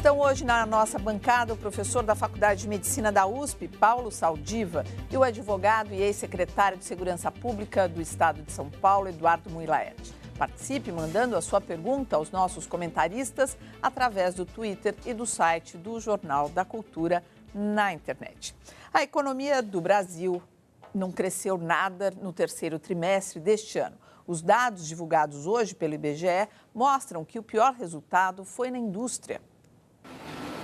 Estão hoje na nossa bancada o professor da Faculdade de Medicina da USP, Paulo Saldiva, e o advogado e ex-secretário de Segurança Pública do Estado de São Paulo, Eduardo Mui-Laerte. Participe mandando a sua pergunta aos nossos comentaristas através do Twitter e do site do Jornal da Cultura na internet. A economia do Brasil não cresceu nada no terceiro trimestre deste ano. Os dados divulgados hoje pelo IBGE mostram que o pior resultado foi na indústria.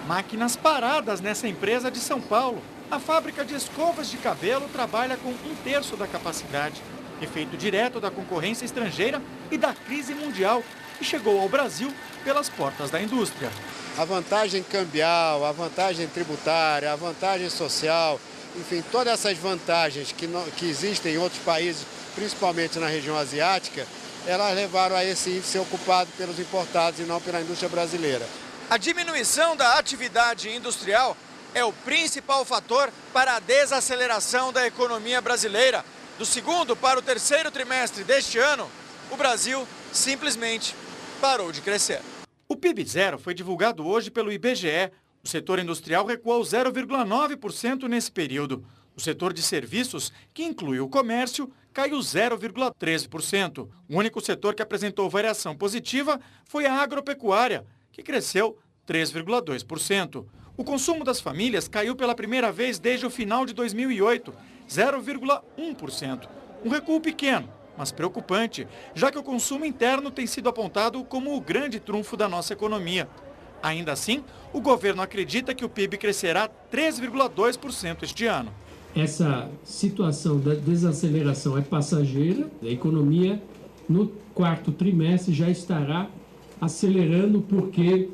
Máquinas paradas nessa empresa de São Paulo. A fábrica de escovas de cabelo trabalha com 1/3 da capacidade. Efeito direto da concorrência estrangeira e da crise mundial, que chegou ao Brasil pelas portas da indústria. A vantagem cambial, a vantagem tributária, a vantagem social, enfim, todas essas vantagens que existem em outros países, principalmente na região asiática, elas levaram a esse índice ser ocupado pelos importados e não pela indústria brasileira. A diminuição da atividade industrial é o principal fator para a desaceleração da economia brasileira. Do segundo para o terceiro trimestre deste ano, o Brasil simplesmente parou de crescer. O PIB zero foi divulgado hoje pelo IBGE. O setor industrial recuou 0,9% nesse período. O setor de serviços, que inclui o comércio, caiu 0,13%. O único setor que apresentou variação positiva foi a agropecuária, que cresceu 3,2%. O consumo das famílias caiu pela primeira vez desde o final de 2008, 0,1%. Um recuo pequeno, mas preocupante, já que o consumo interno tem sido apontado como o grande trunfo da nossa economia. Ainda assim, o governo acredita que o PIB crescerá 3,2% este ano. Essa situação da desaceleração é passageira. A economia, no quarto trimestre, já estará acelerando porque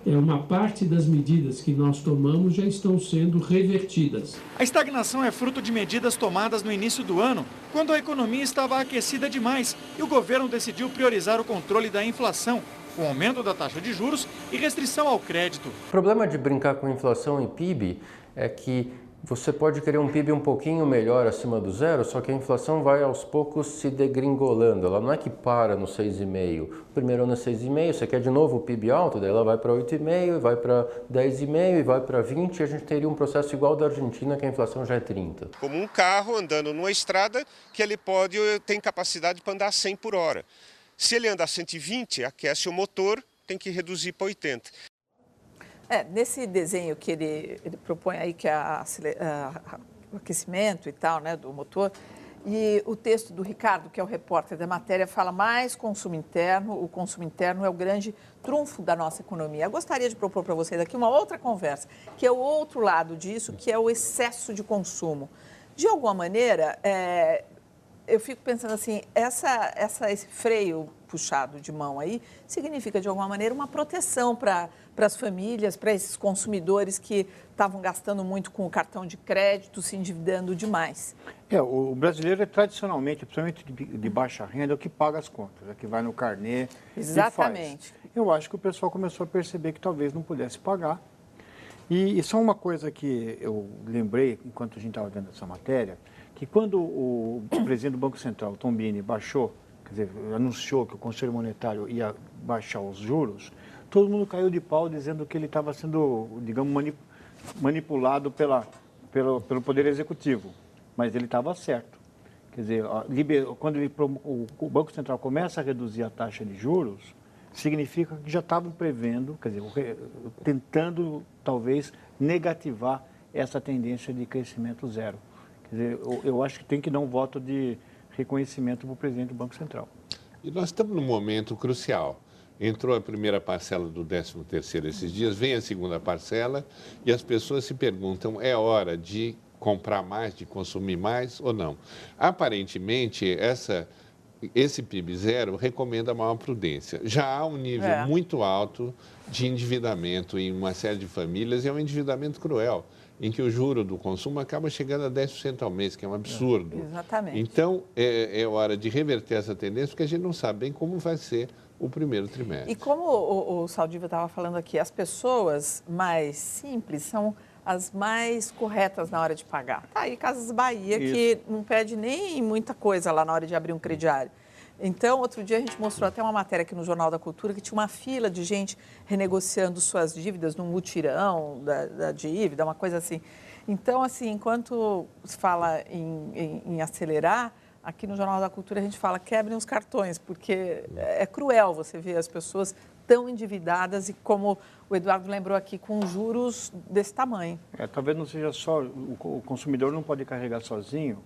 uma parte das medidas que nós tomamos já estão sendo revertidas. A estagnação é fruto de medidas tomadas no início do ano, quando a economia estava aquecida demais e o governo decidiu priorizar o controle da inflação, com aumento da taxa de juros e restrição ao crédito. O problema de brincar com inflação e PIB é que você pode querer um PIB um pouquinho melhor acima do zero, só que a inflação vai aos poucos se degringolando. Ela não é que para no 6,5. O primeiro ano é 6,5, você quer de novo o PIB alto, daí ela vai para 8,5, vai para 10,5 e vai para 20, e a gente teria um processo igual da Argentina, que a inflação já é 30. Como um carro andando numa estrada que ele tem capacidade para andar 100 por hora. Se ele anda a 120, aquece o motor, tem que reduzir para 80. Nesse desenho que ele propõe aí, que é o aquecimento e tal, né, do motor, e o texto do Ricardo, que é o repórter da matéria, fala mais consumo interno. O consumo interno é o grande trunfo da nossa economia. Eu gostaria de propor para vocês aqui uma outra conversa, que é o outro lado disso, que é o excesso de consumo. De alguma maneira, eu fico pensando assim, esse freio puxado de mão aí significa, de alguma maneira, uma proteção para as famílias, para esses consumidores que estavam gastando muito com o cartão de crédito, se endividando demais. O brasileiro é tradicionalmente, principalmente de baixa renda, é o que paga as contas, é o que vai no carnê. Exatamente. E faz. Eu acho que o pessoal começou a perceber que talvez não pudesse pagar. E só uma coisa que eu lembrei, enquanto a gente estava vendo essa matéria, que quando o presidente do Banco Central, Tom Bini, anunciou que o Conselho Monetário ia baixar os juros, todo mundo caiu de pau dizendo que ele estava sendo, digamos, manipulado pelo Poder Executivo. Mas ele estava certo. Quer dizer, quando o Banco Central começa a reduzir a taxa de juros, significa que já estavam prevendo, quer dizer, tentando, talvez, negativar essa tendência de crescimento zero. Quer dizer, eu acho que tem que dar um voto de reconhecimento para o presidente do Banco Central. E nós estamos num momento crucial. Entrou a primeira parcela do 13º esses dias, vem a segunda parcela e as pessoas se perguntam, é hora de comprar mais, de consumir mais ou não? Aparentemente, esse PIB zero recomenda maior prudência. Já há um nível muito alto de endividamento em uma série de famílias e é um endividamento cruel, em que o juro do consumo acaba chegando a 10% ao mês, que é um absurdo. Exatamente. Então, é hora de reverter essa tendência, porque a gente não sabe bem como vai ser o primeiro trimestre. E como o Saldiva estava falando aqui, as pessoas mais simples são as mais corretas na hora de pagar. Tá aí Casas Bahia, que não pede nem muita coisa lá na hora de abrir um crediário. Então, outro dia a gente mostrou até uma matéria aqui no Jornal da Cultura que tinha uma fila de gente renegociando suas dívidas num mutirão da dívida, uma coisa assim. Então, assim, enquanto se fala em acelerar, aqui no Jornal da Cultura a gente fala quebrem os cartões, porque é cruel você ver as pessoas tão endividadas e, como o Eduardo lembrou aqui, com juros desse tamanho. Talvez não seja só, o consumidor não pode carregar sozinho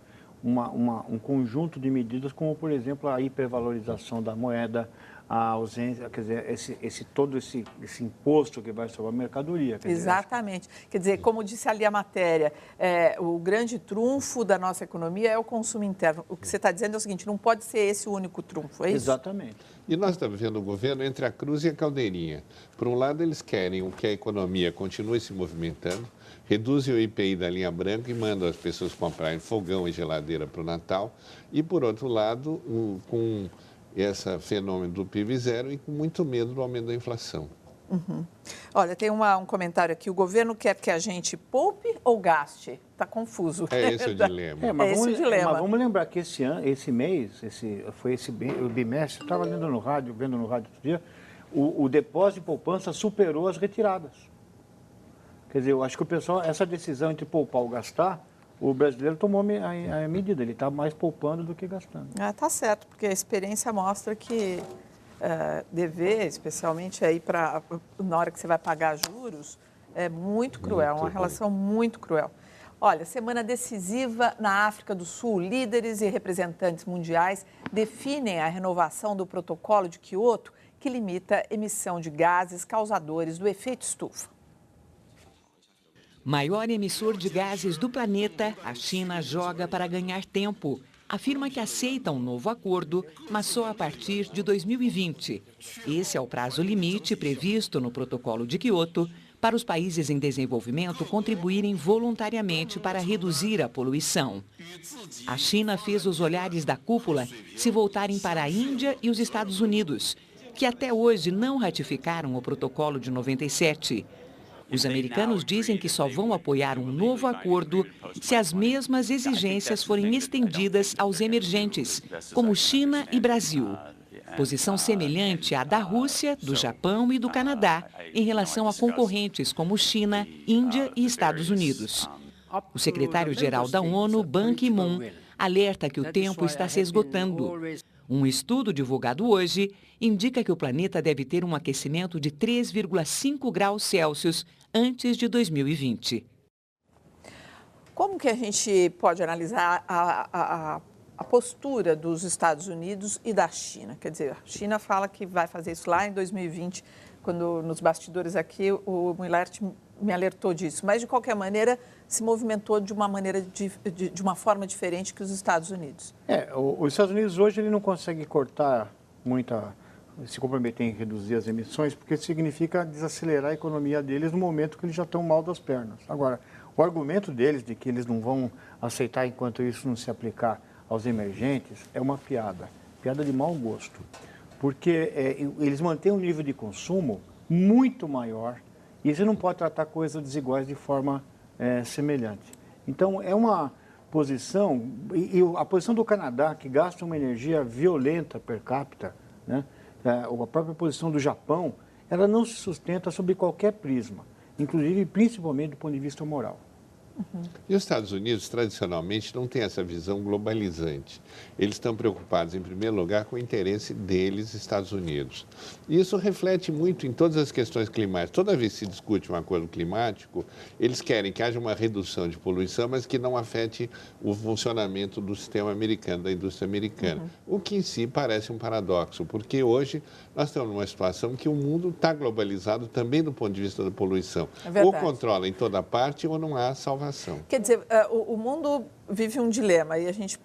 um conjunto de medidas, como, por exemplo, a hipervalorização da moeda, a ausência, quer dizer, todo esse imposto que vai sobre a mercadoria. Exatamente. Quer dizer, como disse ali a matéria, o grande trunfo da nossa economia é o consumo interno. O que você está dizendo é o seguinte, não pode ser esse o único trunfo, é isso? Exatamente. E nós estamos vendo o governo entre a cruz e a caldeirinha. Por um lado, eles querem que a economia continue se movimentando, reduzem o IPI da linha branca e mandam as pessoas comprarem fogão e geladeira para o Natal. E, por outro lado, com esse fenômeno do PIB zero e com muito medo do aumento da inflação. Uhum. Olha, tem um comentário aqui. O governo quer que a gente poupe ou gaste? Está confuso. É esse o dilema. Mas vamos lembrar que esse bimestre, eu estava vendo no rádio outro dia, o depósito de poupança superou as retiradas. Quer dizer, eu acho que o pessoal, essa decisão entre poupar ou gastar, o brasileiro tomou a medida, ele está mais poupando do que gastando. Tá certo, porque a experiência mostra que dever, especialmente aí na hora que você vai pagar juros, é muito cruel, uma relação muito cruel. Olha, semana decisiva na África do Sul, líderes e representantes mundiais definem a renovação do protocolo de Quioto, que limita a emissão de gases causadores do efeito estufa. Maior emissor de gases do planeta, a China joga para ganhar tempo. Afirma que aceita um novo acordo, mas só a partir de 2020. Esse é o prazo limite previsto no protocolo de Quioto para os países em desenvolvimento contribuírem voluntariamente para reduzir a poluição. A China fez os olhares da cúpula se voltarem para a Índia e os Estados Unidos, que até hoje não ratificaram o protocolo de 97. Os americanos dizem que só vão apoiar um novo acordo se as mesmas exigências forem estendidas aos emergentes, como China e Brasil. Posição semelhante à da Rússia, do Japão e do Canadá em relação a concorrentes como China, Índia e Estados Unidos. O secretário-geral da ONU, Ban Ki-moon, alerta que o tempo está se esgotando. Um estudo divulgado hoje indica que o planeta deve ter um aquecimento de 3,5 graus Celsius antes de 2020. Como que a gente pode analisar a postura dos Estados Unidos e da China? Quer dizer, a China fala que vai fazer isso lá em 2020, quando nos bastidores aqui o Muilert me alertou disso. Mas, de qualquer maneira, se movimentou de uma forma diferente que os Estados Unidos. Os Estados Unidos hoje ele não consegue cortar se comprometer em reduzir as emissões, porque significa desacelerar a economia deles no momento que eles já estão mal das pernas. Agora, o argumento deles de que eles não vão aceitar enquanto isso não se aplicar aos emergentes é uma piada de mau gosto, porque eles mantêm um nível de consumo muito maior e você não pode tratar coisas desiguais de forma semelhante. Então, é uma posição, e a posição do Canadá, que gasta uma energia violenta per capita, né? A própria posição do Japão, ela não se sustenta sob qualquer prisma, inclusive, principalmente do ponto de vista moral. Uhum. E os Estados Unidos, tradicionalmente, não têm essa visão globalizante. Eles estão preocupados, em primeiro lugar, com o interesse deles, Estados Unidos. E isso reflete muito em todas as questões climáticas. Toda vez que se discute um acordo climático, eles querem que haja uma redução de poluição, mas que não afete o funcionamento do sistema americano, da indústria americana. Uhum. O que, em si, parece um paradoxo, porque hoje nós estamos numa situação que o mundo está globalizado também do ponto de vista da poluição. Ou controla em toda parte ou não há salvação. Quer dizer, o mundo vive um dilema e a gente,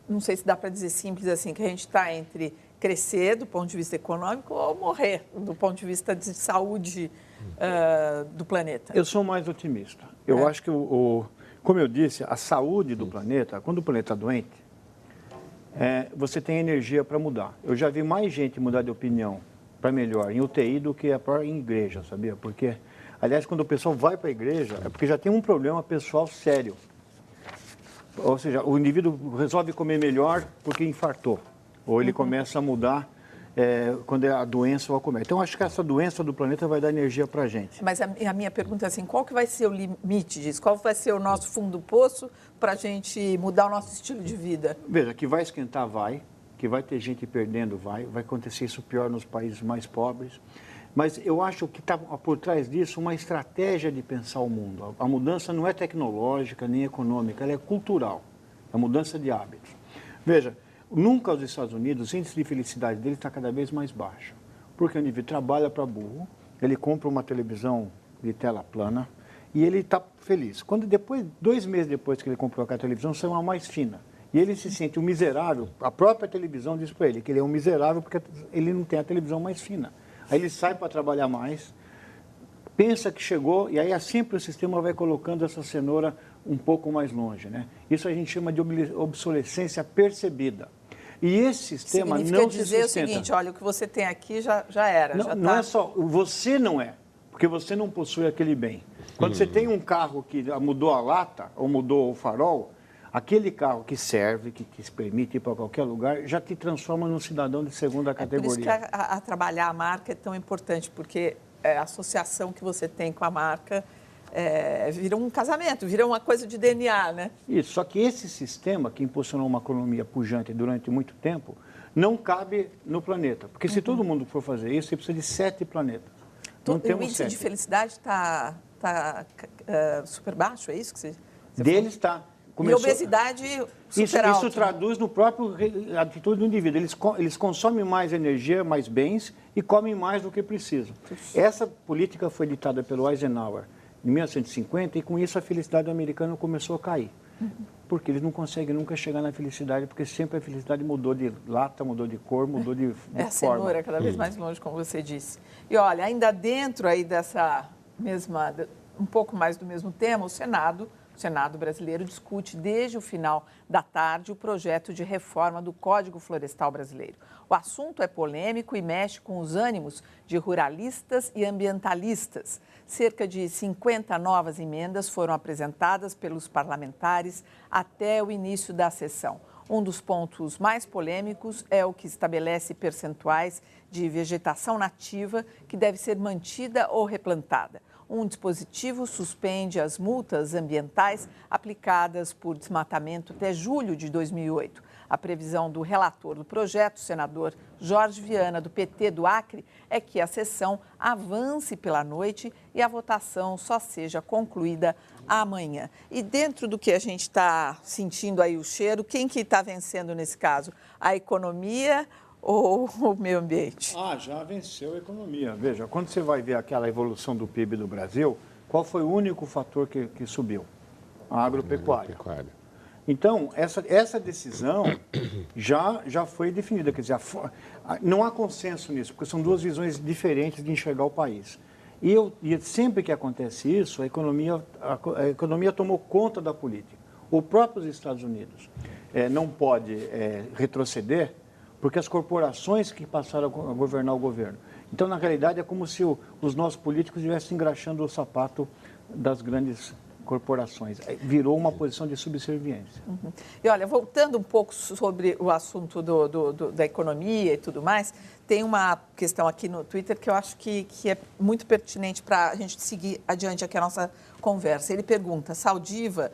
não sei se dá para dizer simples assim, que a gente está entre crescer do ponto de vista econômico ou morrer do ponto de vista de saúde do planeta. Eu sou mais otimista. Eu acho que, como eu disse, a saúde do planeta, quando o planeta está doente, você tem energia para mudar. Eu já vi mais gente mudar de opinião para melhor em UTI do que em igreja, sabia? Porque... Aliás, quando o pessoal vai para a igreja, é porque já tem um problema pessoal sério. Ou seja, o indivíduo resolve comer melhor porque infartou. ou ele começa a mudar quando a doença vai comer. Então, acho que essa doença do planeta vai dar energia para a gente. Mas a minha pergunta é assim, qual que vai ser o limite disso? Qual vai ser o nosso fundo do poço para a gente mudar o nosso estilo de vida? Veja, que vai esquentar, que vai ter gente perdendo, vai acontecer isso pior nos países mais pobres. Mas eu acho que está por trás disso uma estratégia de pensar o mundo. A mudança não é tecnológica nem econômica, ela é cultural, é a mudança de hábitos. Veja, nunca os Estados Unidos, o índice de felicidade dele está cada vez mais baixo. Porque o indivíduo trabalha para burro, ele compra uma televisão de tela plana e ele está feliz. Quando 2 meses depois que ele comprou aquela televisão, saiu uma mais fina. E ele se sente um miserável, a própria televisão diz para ele que ele é um miserável porque ele não tem a televisão mais fina. Aí ele sai para trabalhar mais, pensa que chegou, e aí sempre o sistema vai colocando essa cenoura um pouco mais longe, né? Isso a gente chama de obsolescência percebida. E esse sistema não se sustenta. Significa dizer o seguinte, olha, o que você tem aqui já era. Não é só, você não é, porque você não possui aquele bem. Quando você tem um carro que mudou a lata ou mudou o farol, aquele carro que serve, que te permite ir para qualquer lugar, já te transforma num cidadão de segunda categoria. Por isso que a trabalhar a marca é tão importante, porque a associação que você tem com a marca vira um casamento, vira uma coisa de DNA, né? Isso, só que esse sistema que impulsionou uma economia pujante durante muito tempo, não cabe no planeta. Porque se todo mundo for fazer isso, você precisa de 7 planetas. Não temos 7. O índice de felicidade está super baixo, é isso que você Deles está. E obesidade super alta. Isso traduz no próprio atitude do indivíduo. Eles consomem mais energia, mais bens e comem mais do que precisam. Essa política foi ditada pelo Eisenhower em 1950 e com isso a felicidade americana começou a cair. Porque eles não conseguem nunca chegar na felicidade, porque sempre a felicidade mudou de lata, mudou de cor, mudou de forma. A cenoura cada vez mais longe, como você disse. E olha, ainda dentro aí dessa mesma, um pouco mais do mesmo tema, o Senado brasileiro discute desde o final da tarde o projeto de reforma do Código Florestal brasileiro. O assunto é polêmico e mexe com os ânimos de ruralistas e ambientalistas. Cerca de 50 novas emendas foram apresentadas pelos parlamentares até o início da sessão. Um dos pontos mais polêmicos é o que estabelece percentuais de vegetação nativa que deve ser mantida ou replantada. Um dispositivo suspende as multas ambientais aplicadas por desmatamento até julho de 2008. A previsão do relator do projeto, o senador Jorge Viana, do PT do Acre, é que a sessão avance pela noite e a votação só seja concluída amanhã. E dentro do que a gente está sentindo aí o cheiro, quem que está vencendo nesse caso? A economia ou o meio ambiente? Já venceu a economia. Veja, quando você vai ver aquela evolução do PIB do Brasil, qual foi o único fator que subiu? A agropecuária. Então, essa decisão já foi definida. Quer dizer, não há consenso nisso, porque são duas visões diferentes de enxergar o país. E sempre que acontece isso, a economia tomou conta da política. O próprio Estados Unidos não pode retroceder, porque as corporações que passaram a governar o governo. Então, na realidade, é como se os nossos políticos estivessem engraxando o sapato das grandes corporações. Virou uma posição de subserviência. E olha, voltando um pouco sobre o assunto da economia e tudo mais, tem uma questão aqui no Twitter que eu acho que é muito pertinente para a gente seguir adiante aqui a nossa conversa. Ele pergunta, Saldiva,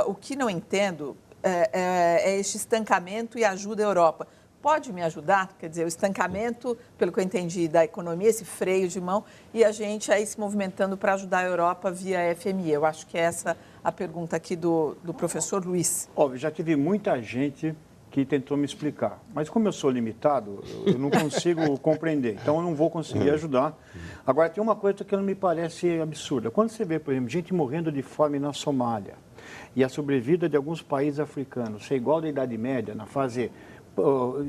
o que não entendo é este estancamento e ajuda à Europa. Pode me ajudar? Quer dizer, o estancamento, pelo que eu entendi, da economia, esse freio de mão, e a gente aí se movimentando para ajudar a Europa via FMI. Eu acho que é essa a pergunta aqui do professor Luiz. Óbvio, já tive muita gente que tentou me explicar, mas como eu sou limitado, eu não consigo compreender, então eu não vou conseguir ajudar. Agora, tem uma coisa que não me parece absurda. Quando você vê, por exemplo, gente morrendo de fome na Somália, e a sobrevida de alguns países africanos ser igual da Idade Média, na fase...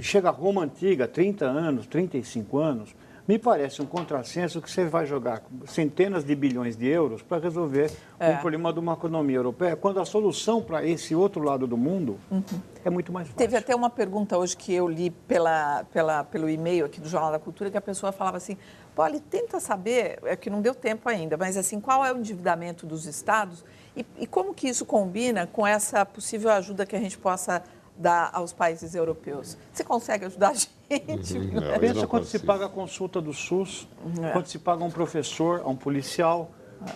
chega a Roma Antiga, 30 anos, 35 anos, me parece um contrassenso que você vai jogar centenas de bilhões de euros para resolver um problema de uma economia europeia, quando a solução para esse outro lado do mundo é muito mais fácil. Teve até uma pergunta hoje que eu li pelo e-mail aqui do Jornal da Cultura, que a pessoa falava assim, Poli, tenta saber, é que não deu tempo ainda, mas assim, qual é o endividamento dos estados e como que isso combina com essa possível ajuda que a gente possa dar aos países europeus. Você consegue ajudar a gente? Pensa quando se paga a consulta do SUS, quando se paga a um professor, a um policial,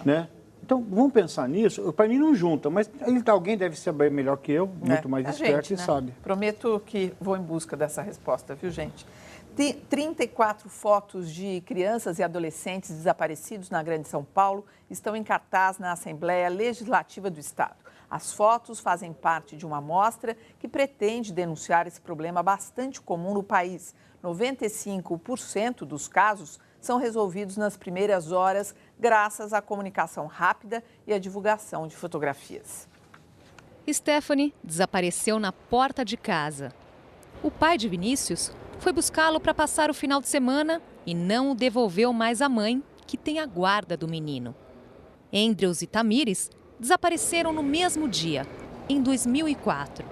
né? Então, vamos pensar nisso. Para mim não junta, mas alguém deve saber melhor que eu, muito mais esperto e sabe. Prometo que vou em busca dessa resposta, viu, gente? Tem 34 fotos de crianças e adolescentes desaparecidos na Grande São Paulo estão em cartaz na Assembleia Legislativa do Estado. As fotos fazem parte de uma amostra que pretende denunciar esse problema bastante comum no país. 95% dos casos são resolvidos nas primeiras horas, graças à comunicação rápida e à divulgação de fotografias. Stephanie desapareceu na porta de casa. O pai de Vinícius foi buscá-lo para passar o final de semana e não o devolveu mais à mãe, que tem a guarda do menino. Andrews e Tamires desapareceram no mesmo dia, em 2004.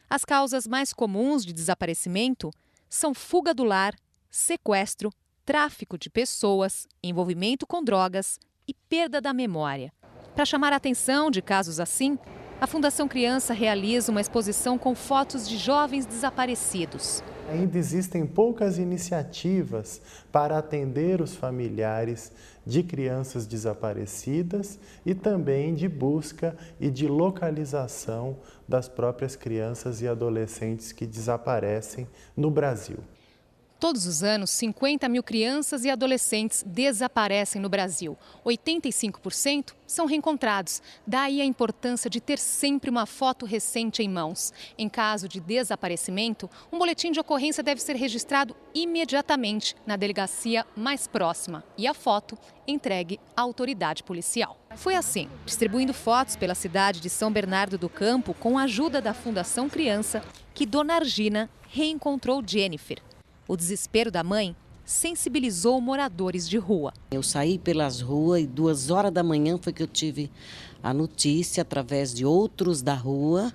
As causas mais comuns de desaparecimento são fuga do lar, sequestro, tráfico de pessoas, envolvimento com drogas e perda da memória. Para chamar a atenção de casos assim, a Fundação Criança realiza uma exposição com fotos de jovens desaparecidos. Ainda existem poucas iniciativas para atender os familiares de crianças desaparecidas e também de busca e de localização das próprias crianças e adolescentes que desaparecem no Brasil. Todos os anos, 50 mil crianças e adolescentes desaparecem no Brasil. 85% são reencontrados. Daí a importância de ter sempre uma foto recente em mãos. Em caso de desaparecimento, um boletim de ocorrência deve ser registrado imediatamente na delegacia mais próxima e a foto entregue à autoridade policial. Foi assim, distribuindo fotos pela cidade de São Bernardo do Campo com a ajuda da Fundação Criança, que Dona Argina reencontrou Jennifer. O desespero da mãe sensibilizou moradores de rua. Eu saí pelas ruas e 2 horas da manhã foi que eu tive a notícia, através de outros da rua,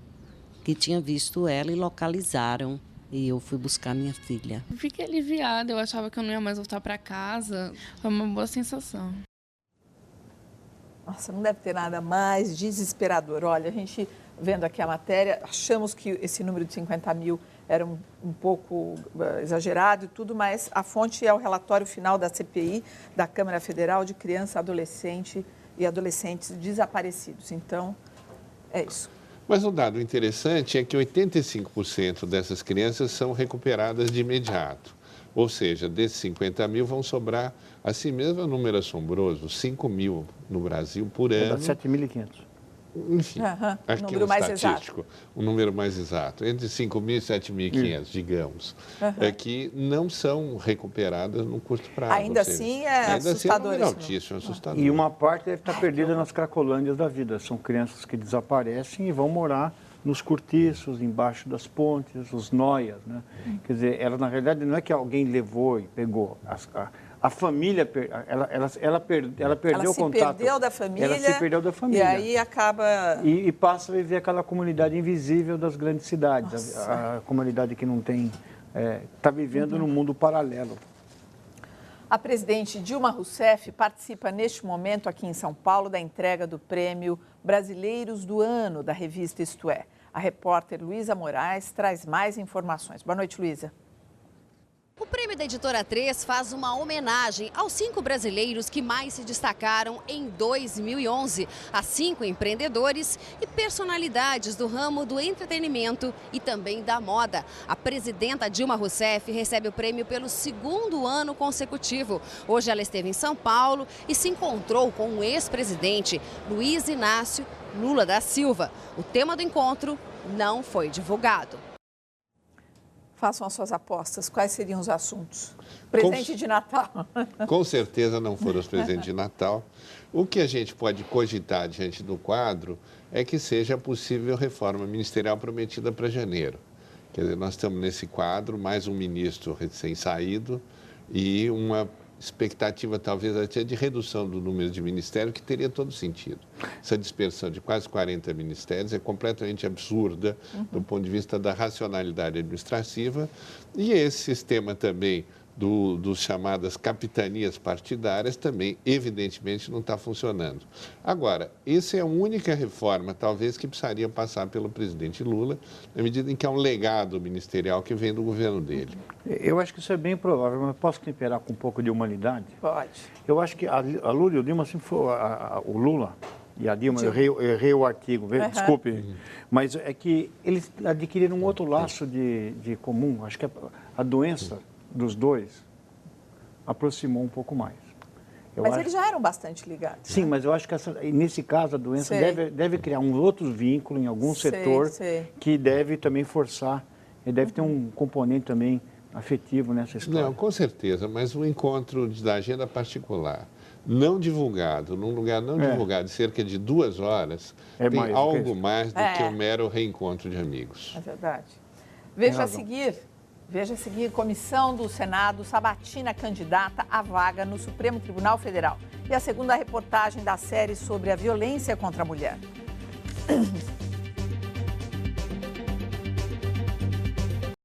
que tinham visto ela e localizaram. E eu fui buscar minha filha. Fiquei aliviada, eu achava que eu não ia mais voltar para casa. Foi uma boa sensação. Nossa, não deve ter nada mais desesperador. Olha, a gente vendo aqui a matéria, achamos que esse número de 50 mil era um pouco exagerado e tudo, mas a fonte é o relatório final da CPI, da Câmara Federal de Criança, Adolescente e Adolescentes Desaparecidos. Então, é isso. Mas um dado interessante é que 85% dessas crianças são recuperadas de imediato. Ou seja, desses 50 mil vão sobrar, assim mesmo é um número assombroso, 5 mil no Brasil por ano. 7.500. Enfim, aqui número mais exato. Um número mais exato, entre 5.000 e 7.500, digamos, que não são recuperadas no curto prazo. Ainda assim é assustador. Ainda assim é um número altíssimo, assustador. E uma parte deve estar perdida nas cracolândias da vida. São crianças que desaparecem e vão morar nos cortiços, embaixo das pontes, os noias, né? Quer dizer, ela na realidade não é que alguém levou e pegou. A família, ela perdeu o contato. Perdeu da família. Ela se perdeu da família. E aí acaba... E passa a viver aquela comunidade invisível das grandes cidades. A comunidade que não tem... Está vivendo num mundo paralelo. A presidente Dilma Rousseff participa neste momento aqui em São Paulo da entrega do prêmio Brasileiros do Ano da revista Isto É. A repórter Luísa Moraes traz mais informações. Boa noite, Luísa. O prêmio da Editora 3 faz uma homenagem aos 5 brasileiros que mais se destacaram em 2011. A 5 empreendedores e personalidades do ramo do entretenimento e também da moda. A presidenta Dilma Rousseff recebe o prêmio pelo 2º ano consecutivo. Hoje ela esteve em São Paulo e se encontrou com o ex-presidente Luiz Inácio Lula da Silva. O tema do encontro não foi divulgado. Façam as suas apostas. Quais seriam os assuntos? Presente de Natal. Com certeza não foram os presentes de Natal. O que a gente pode cogitar diante do quadro é que seja possível reforma ministerial prometida para janeiro. Quer dizer, nós estamos nesse quadro, mais um ministro recém-saído e uma expectativa talvez até de redução do número de ministérios, que teria todo sentido. Essa dispersão de quase 40 ministérios é completamente absurda do ponto de vista da racionalidade administrativa, e esse sistema também dos chamadas capitanias partidárias também, evidentemente, não está funcionando. Agora, essa é a única reforma, talvez, que precisaria passar pelo presidente Lula, na medida em que é um legado ministerial que vem do governo dele. Eu acho que isso é bem provável, mas posso temperar com um pouco de humanidade? Pode. Eu acho que a Lula e o Dilma sempre foi o Lula e a Dilma, eu errei o artigo, desculpe, mas é que eles adquiriram um outro laço de comum. Acho que a doença dos dois aproximou um pouco mais. Mas eles já eram bastante ligados. Sim, né? mas eu acho que nesse caso a doença deve criar um outro vínculo em algum setor que deve também forçar, e deve ter um componente também afetivo nessa história. Não, com certeza, mas o encontro da agenda particular, não divulgado, num lugar não divulgado, de cerca de 2 horas, tem algo mais do que um mero reencontro de amigos. É verdade. Veja a seguir, comissão do Senado sabatina candidata à vaga no Supremo Tribunal Federal. E a segunda reportagem da série sobre a violência contra a mulher.